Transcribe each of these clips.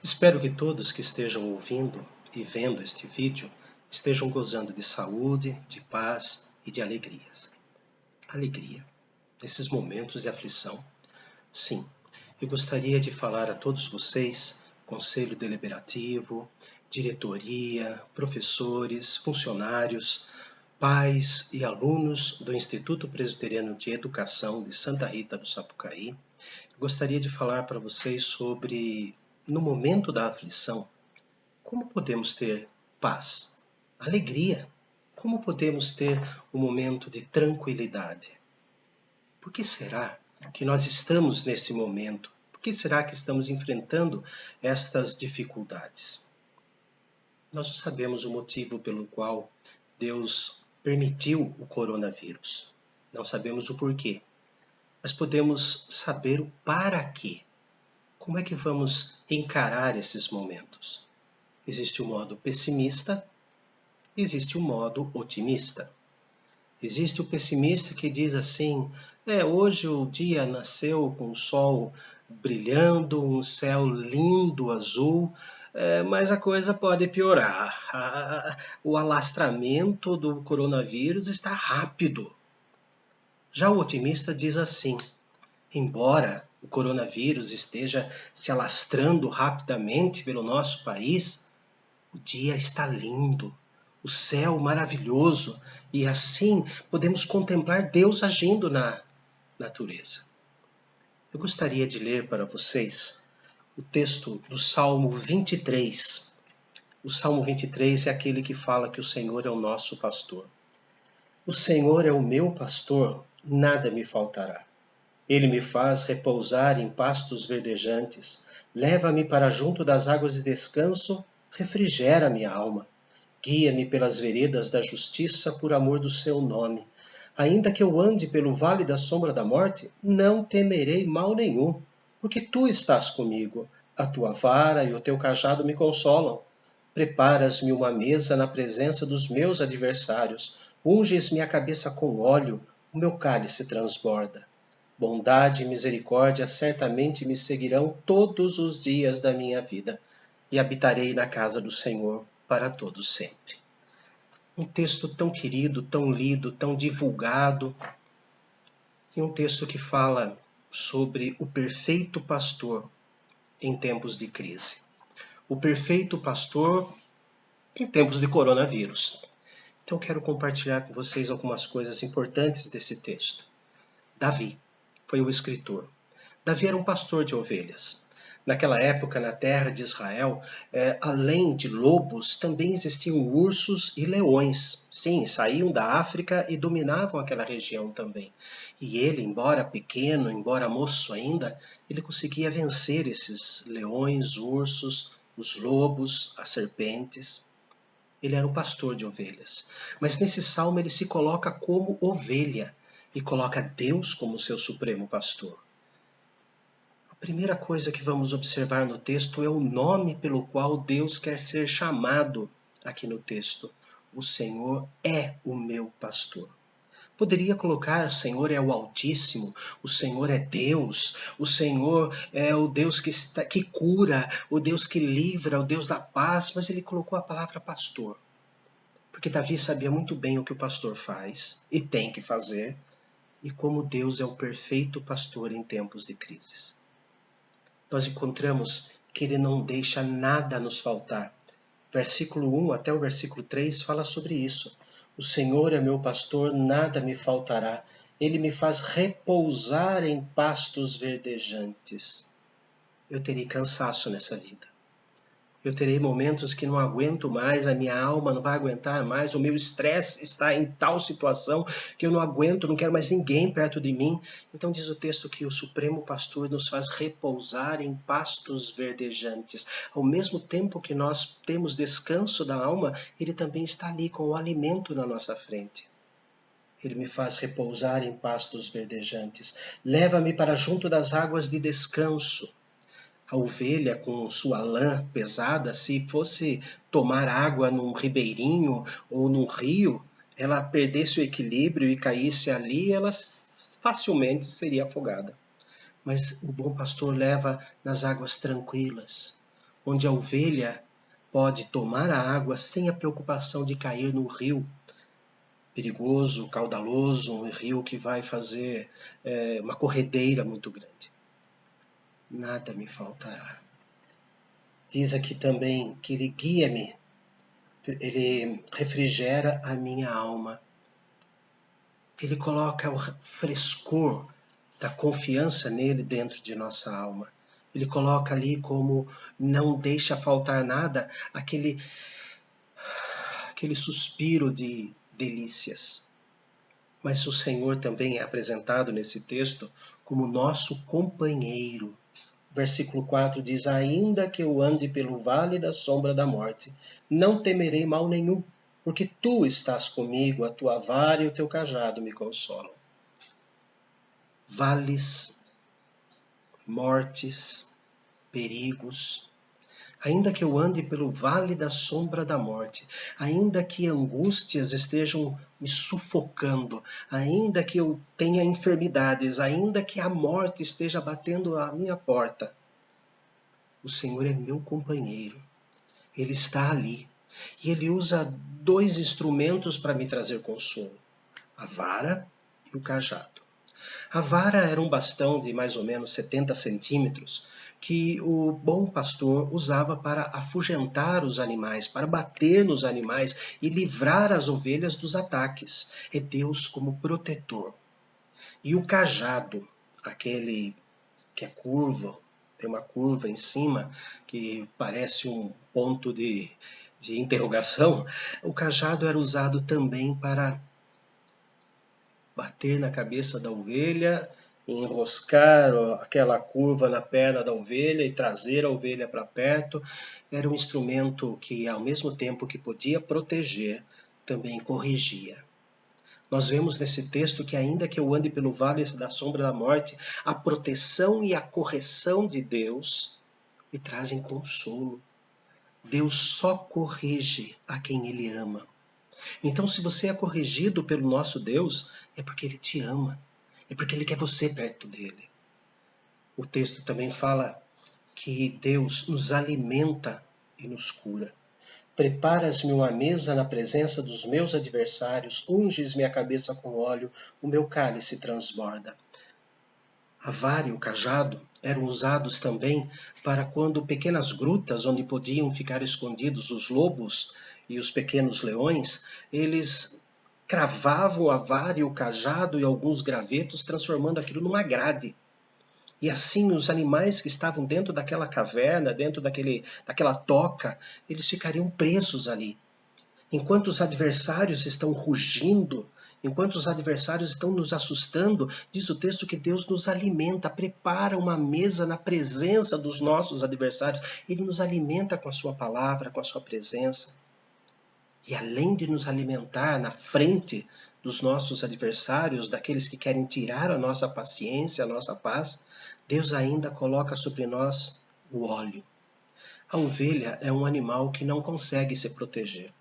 Espero que todos que estejam ouvindo e vendo este vídeo estejam gozando de saúde, de paz e de alegrias. Alegria. Nesses momentos de aflição. Sim, eu gostaria de falar a todos vocês, Conselho Deliberativo, diretoria, professores, funcionários, pais e alunos do Instituto Presbiteriano de Educação de Santa Rita do Sapucaí. Gostaria de falar para vocês sobre, no momento da aflição, como podemos ter paz, alegria, como podemos ter um momento de tranquilidade. Por que será que nós estamos nesse momento? Por que será que estamos enfrentando estas dificuldades? Nós não sabemos o motivo pelo qual Deus permitiu o coronavírus. Não sabemos o porquê. Mas podemos saber o para quê. Como é que vamos encarar esses momentos? Existe o modo pessimista, existe o modo otimista. Existe o pessimista que diz assim, hoje o dia nasceu com o sol brilhando, um céu lindo, azul, mas a coisa pode piorar. O alastramento do coronavírus está rápido. Já o otimista diz assim, embora o coronavírus esteja se alastrando rapidamente pelo nosso país, o dia está lindo, o céu maravilhoso, e assim podemos contemplar Deus agindo na natureza. Eu gostaria de ler para vocês o texto do Salmo 23. O Salmo 23 é aquele que fala que o Senhor é o nosso pastor. O Senhor é o meu pastor, nada me faltará. Ele me faz repousar em pastos verdejantes, leva-me para junto das águas de descanso, refrigera minha alma. Guia-me pelas veredas da justiça por amor do seu nome. Ainda que eu ande pelo vale da sombra da morte, não temerei mal nenhum, porque tu estás comigo. A tua vara e o teu cajado me consolam. Preparas-me uma mesa na presença dos meus adversários. Unges-me a cabeça com óleo, o meu cálice transborda. Bondade e misericórdia certamente me seguirão todos os dias da minha vida, e habitarei na casa do Senhor para todo sempre. Um texto tão querido, tão lido, tão divulgado, e um texto que fala sobre o perfeito pastor em tempos de crise. O perfeito pastor em tempos de coronavírus. Então quero compartilhar com vocês algumas coisas importantes desse texto. Davi foi o escritor. Davi era um pastor de ovelhas. Naquela época, na terra de Israel, além de lobos, também existiam ursos e leões. Sim, saíam da África e dominavam aquela região também. E ele, embora pequeno, embora moço ainda, ele conseguia vencer esses leões, ursos, os lobos, as serpentes. Ele era um pastor de ovelhas. Mas nesse salmo ele se coloca como ovelha e coloca Deus como seu supremo pastor. A primeira coisa que vamos observar no texto é o nome pelo qual Deus quer ser chamado aqui no texto. O Senhor é o meu pastor. Poderia colocar o Senhor é o Altíssimo, o Senhor é Deus, o Senhor é o Deus que cura, o Deus que livra, o Deus da paz, mas ele colocou a palavra pastor. Porque Davi sabia muito bem o que o pastor faz e tem que fazer, e como Deus é o perfeito pastor em tempos de crises. Nós encontramos que ele não deixa nada nos faltar. Versículo 1 até o versículo 3 fala sobre isso. O Senhor é meu pastor, nada me faltará. Ele me faz repousar em pastos verdejantes. Eu terei cansaço nessa vida. Eu terei momentos que não aguento mais, a minha alma não vai aguentar mais, o meu estresse está em tal situação que eu não aguento, não quero mais ninguém perto de mim. Então diz o texto que o Supremo Pastor nos faz repousar em pastos verdejantes. Ao mesmo tempo que nós temos descanso da alma, ele também está ali com o alimento na nossa frente. Ele me faz repousar em pastos verdejantes. Leva-me para junto das águas de descanso. A ovelha com sua lã pesada, se fosse tomar água num ribeirinho ou num rio, ela perdesse o equilíbrio e caísse ali, ela facilmente seria afogada. Mas o bom pastor leva nas águas tranquilas. onde a ovelha pode tomar a água sem a preocupação de cair no rio perigoso, caudaloso, um rio que vai fazer uma corredeira muito grande. Nada me faltará. Diz aqui também que ele guia-me, ele refrigera a minha alma. Ele coloca o frescor da confiança nele dentro de nossa alma. Ele coloca ali como não deixa faltar nada, aquele suspiro de delícias. Mas o Senhor também é apresentado nesse texto como nosso companheiro. Versículo 4 diz: ainda que eu ande pelo vale da sombra da morte, não temerei mal nenhum, porque tu estás comigo, a tua vara e o teu cajado me consolam. Vales, mortes, perigos. Ainda que eu ande pelo vale da sombra da morte, ainda que angústias estejam me sufocando, ainda que eu tenha enfermidades, ainda que a morte esteja batendo à minha porta, o Senhor é meu companheiro. Ele está ali. E Ele usa 2 instrumentos para me trazer consolo: a vara e o cajado. A vara era um bastão de mais ou menos 70 centímetros que o bom pastor usava para afugentar os animais, para bater nos animais e livrar as ovelhas dos ataques. É Deus como protetor. E o cajado, aquele que é curvo, tem uma curva em cima que parece um ponto de interrogação, o cajado era usado também para bater na cabeça da ovelha, enroscar aquela curva na perna da ovelha e trazer a ovelha para perto. Era um instrumento que, ao mesmo tempo que podia proteger, também corrigia. Nós vemos nesse texto que ainda que eu ande pelo vale da sombra da morte, a proteção e a correção de Deus me trazem consolo. Deus só corrige a quem Ele ama. Então, se você é corrigido pelo nosso Deus, é porque Ele te ama. É porque Ele quer você perto dEle. O texto também fala que Deus nos alimenta e nos cura. Preparas-me uma mesa na presença dos meus adversários, unges-me a cabeça com óleo, o meu cálice transborda. A vara e o cajado eram usados também para quando pequenas grutas onde podiam ficar escondidos os lobos e os pequenos leões, eles cravavam a vara e o cajado e alguns gravetos, transformando aquilo numa grade. E assim os animais que estavam dentro daquela caverna, dentro daquela toca, eles ficariam presos ali. Enquanto os adversários estão rugindo, enquanto os adversários estão nos assustando, diz o texto que Deus nos alimenta, prepara uma mesa na presença dos nossos adversários. Ele nos alimenta com a sua palavra, com a sua presença. E além de nos alimentar na frente dos nossos adversários, daqueles que querem tirar a nossa paciência, a nossa paz, Deus ainda coloca sobre nós o óleo. A ovelha é um animal que não consegue se proteger.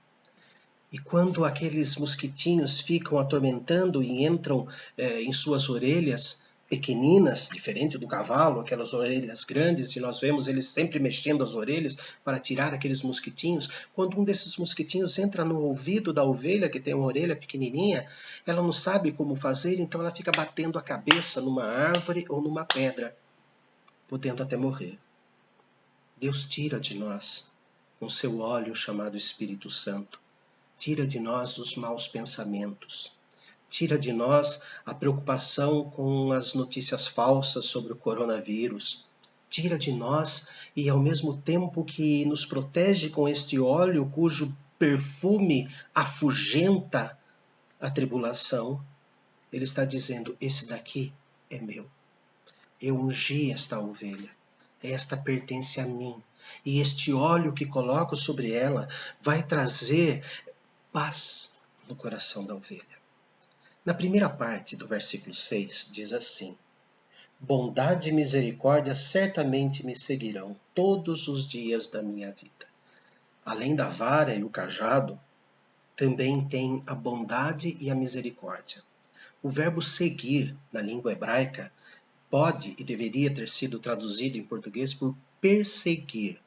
E quando aqueles mosquitinhos ficam atormentando e entram em suas orelhas pequeninas, diferente do cavalo, aquelas orelhas grandes, e nós vemos eles sempre mexendo as orelhas para tirar aqueles mosquitinhos, quando um desses mosquitinhos entra no ouvido da ovelha, que tem uma orelha pequenininha, ela não sabe como fazer, então ela fica batendo a cabeça numa árvore ou numa pedra, podendo até morrer. Deus tira de nós, com seu óleo chamado Espírito Santo, tira de nós os maus pensamentos. Tira de nós a preocupação com as notícias falsas sobre o coronavírus. Tira de nós e ao mesmo tempo que nos protege com este óleo cujo perfume afugenta a tribulação, Ele está dizendo: esse daqui é meu. Eu ungi esta ovelha. Esta pertence a mim. E este óleo que coloco sobre ela vai trazer paz no coração da ovelha. Na primeira parte do versículo 6 diz assim: bondade e misericórdia certamente me seguirão todos os dias da minha vida. Além da vara e o cajado, também tem a bondade e a misericórdia. O verbo seguir, na língua hebraica, pode e deveria ter sido traduzido em português por perseguir.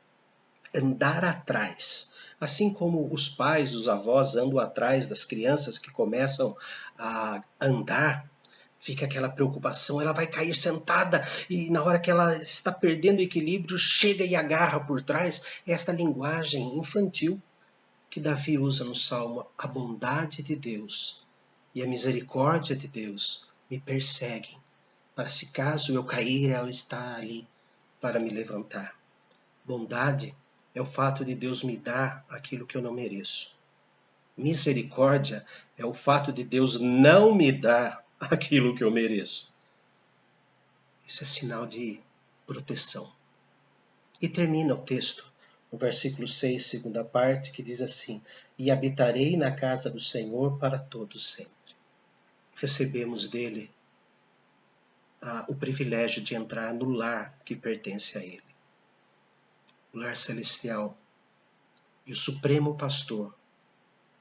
andar atrás. Assim como os pais, os avós andam atrás das crianças que começam a andar, fica aquela preocupação, ela vai cair sentada e na hora que ela está perdendo o equilíbrio, chega e agarra por trás. É esta linguagem infantil que Davi usa no Salmo. A bondade de Deus e a misericórdia de Deus me perseguem, para se caso eu cair, ela está ali para me levantar. Bondade é o fato de Deus me dar aquilo que eu não mereço. Misericórdia é o fato de Deus não me dar aquilo que eu mereço. Isso é sinal de proteção. E termina o texto, no versículo 6, segunda parte, que diz assim: e habitarei na casa do Senhor para todo sempre. Recebemos dele o privilégio de entrar no lar que pertence a ele. O lar celestial. E o Supremo Pastor,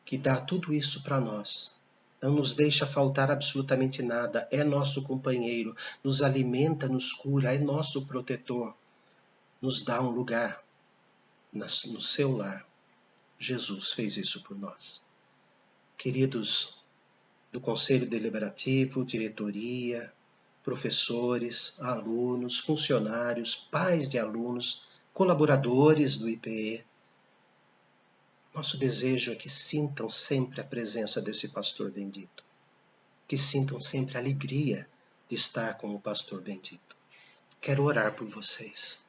que dá tudo isso para nós, não nos deixa faltar absolutamente nada, é nosso companheiro, nos alimenta, nos cura, é nosso protetor, nos dá um lugar no seu lar. Jesus fez isso por nós. Queridos do Conselho Deliberativo, diretoria, professores, alunos, funcionários, pais de alunos, colaboradores do IPE, nosso desejo é que sintam sempre a presença desse pastor bendito, que sintam sempre a alegria de estar com o pastor bendito. Quero orar por vocês.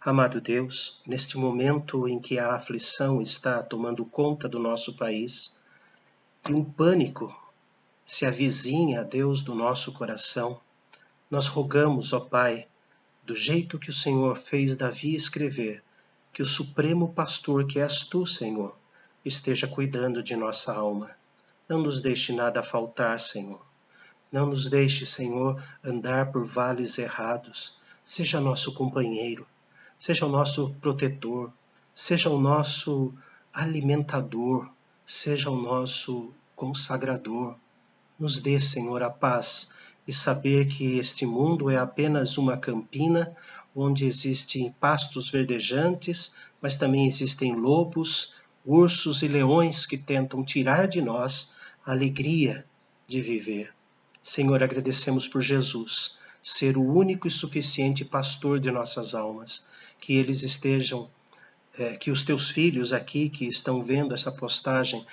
Amado Deus, neste momento em que a aflição está tomando conta do nosso país e um pânico se avizinha, Deus, do nosso coração, nós rogamos, ó Pai, do jeito que o Senhor fez Davi escrever, que o Supremo Pastor que és tu, Senhor, esteja cuidando de nossa alma. Não nos deixe nada faltar, Senhor. Não nos deixe, Senhor, andar por vales errados. Seja nosso companheiro, seja o nosso protetor, seja o nosso alimentador, seja o nosso consagrador. Nos dê, Senhor, a paz de saber que este mundo é apenas uma campina onde existem pastos verdejantes, mas também existem lobos, ursos e leões que tentam tirar de nós a alegria de viver. Senhor, agradecemos por Jesus ser o único e suficiente pastor de nossas almas, que eles estejam, que os teus filhos aqui que estão vendo essa postagem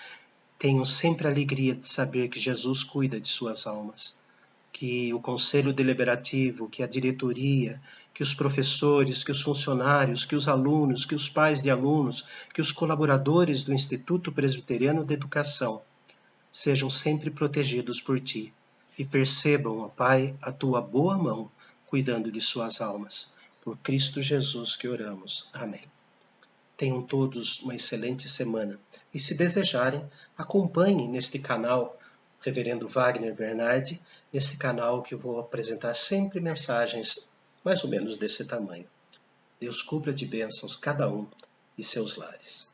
tenham sempre a alegria de saber que Jesus cuida de suas almas, que o Conselho Deliberativo, que a diretoria, que os professores, que os funcionários, que os alunos, que os pais de alunos, que os colaboradores do Instituto Presbiteriano de Educação sejam sempre protegidos por Ti e percebam, ó Pai, a Tua boa mão cuidando de suas almas. Por Cristo Jesus que oramos. Amém. Tenham todos uma excelente semana e, se desejarem, acompanhem neste canal Reverendo Wagner Bernardi, nesse canal que eu vou apresentar sempre mensagens mais ou menos desse tamanho. Deus cubra de bênçãos cada um e seus lares.